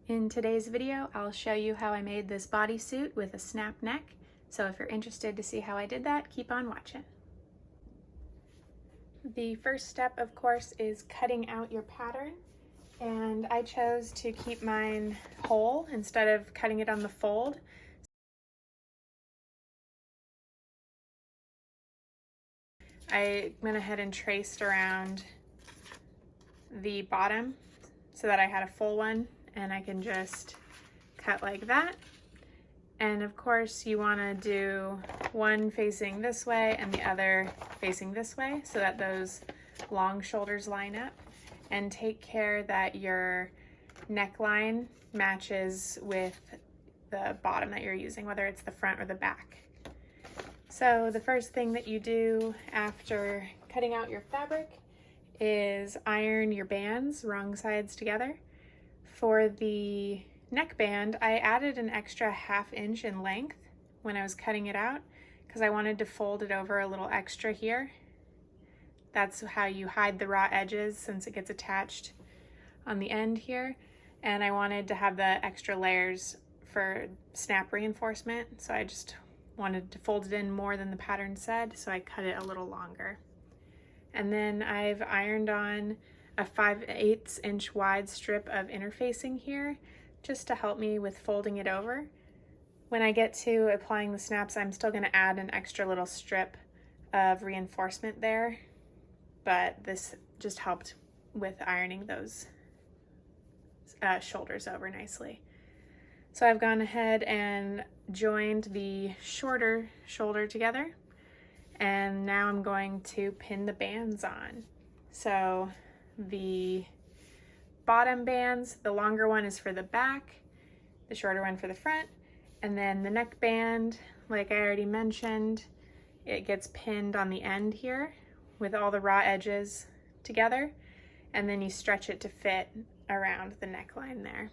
In today's video, I'll show you how I made this bodysuit with a snap neck. So if you're interested to see how I did that, keep on watching. The first step, of course, is cutting out your pattern. And I chose to keep mine whole instead of cutting it on the fold. I went ahead and traced around the bottom so that I had a full one, and I can just cut like that. And of course you want to do one facing this way and the other facing this way so that those long shoulders line up, and take care that your neckline matches with the bottom that you're using, whether it's the front or the back. So the first thing that you do after cutting out your fabric is iron your bands wrong sides together. For the neckband, I added an extra ½ inch in length when I was cutting it out because I wanted to fold it over a little extra here. That's how you hide the raw edges since it gets attached on the end here. And I wanted to have the extra layers for snap reinforcement, so I just wanted to fold it in more than the pattern said, so I cut it a little longer. And then I've ironed on a 5/8 inch wide strip of interfacing here just to help me with folding it over. When I get to applying the snaps, I'm still going to add an extra little strip of reinforcement there, but this just helped with ironing those shoulders over nicely. So I've gone ahead and joined the shorter shoulder together, and now I'm going to pin the bands on. So the bottom bands, the longer one is for the back, the shorter one for the front, and then the neck band, like I already mentioned, it gets pinned on the end here with all the raw edges together, and then you stretch it to fit around the neckline there.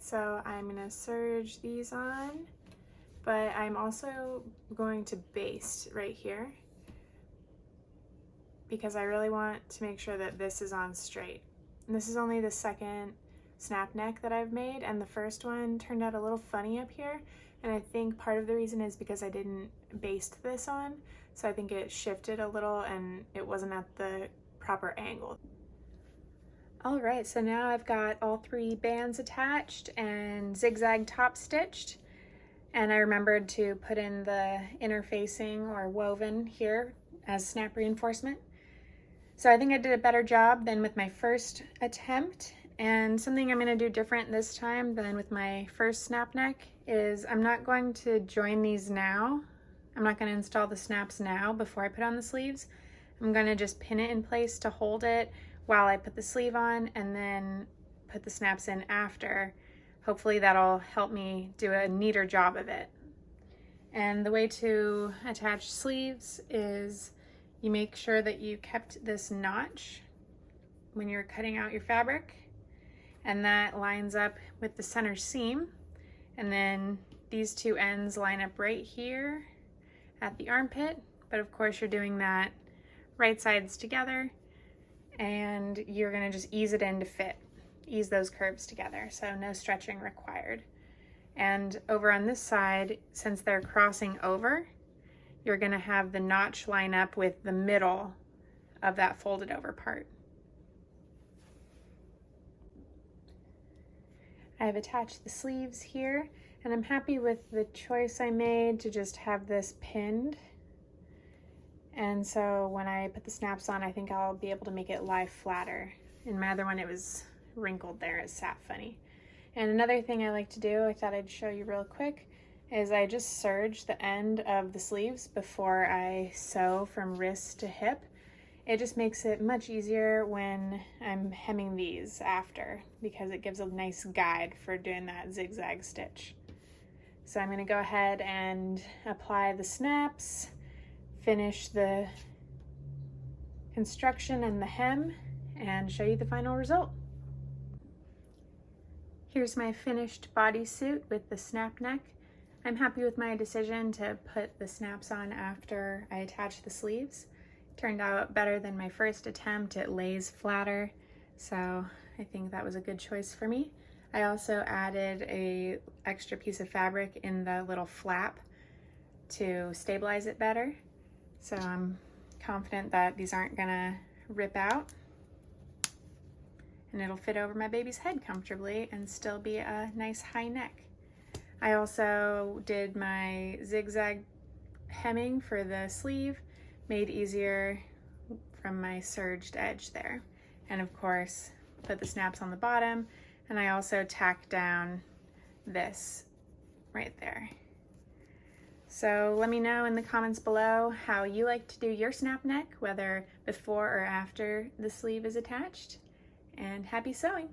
So I'm going to serge these on, but I'm also going to baste right here because I really want to make sure that this is on straight. And this is only the second snap neck that I've made, and the first one turned out a little funny up here, and I think part of the reason is because I didn't baste this on, so I think it shifted a little and it wasn't at the proper angle. All right, so now I've got all 3 bands attached and zigzag top stitched, and I remembered to put in the interfacing or woven here as snap reinforcement. So I think I did a better job than with my first attempt, and something I'm going to do different this time than with my first snap neck is I'm not going to join these now. I'm not going to install the snaps now before I put on the sleeves. I'm going to just pin it in place to hold it while I put the sleeve on, and then put the snaps in after. Hopefully that'll help me do a neater job of it. And the way to attach sleeves is you make sure that you kept this notch when you're cutting out your fabric, and that lines up with the center seam, and then these 2 ends line up right here at the armpit, but of course you're doing that right sides together. and you're gonna just ease it in to fit. Ease those curves together, so no stretching required. And over on this side, since they're crossing over, you're gonna have the notch line up with the middle of that folded over part. I've attached the sleeves here, and I'm happy with the choice I made to just have this pinned. And so when I put the snaps on, I think I'll be able to make it lie flatter. In my other one, it was wrinkled there, it sat funny. And another thing I like to do, I thought I'd show you real quick, is I just serge the end of the sleeves before I sew from wrist to hip. It just makes it much easier when I'm hemming these after, because it gives a nice guide for doing that zigzag stitch. So I'm gonna go ahead and apply the snaps, finish the construction and the hem, and show you the final result. Here's my finished bodysuit with the snap neck. I'm happy with my decision to put the snaps on after I attach the sleeves. Turned out better than my first attempt. It lays flatter, so I think that was a good choice for me. I also added a extra piece of fabric in the little flap to stabilize it better. So I'm confident that these aren't gonna rip out, and it'll fit over my baby's head comfortably and still be a nice high neck. I also did my zigzag hemming for the sleeve, made easier from my serged edge there. And of course, put the snaps on the bottom, and I also tacked down this right there. So let me know in the comments below how you like to do your snap neck, whether before or after the sleeve is attached, and happy sewing!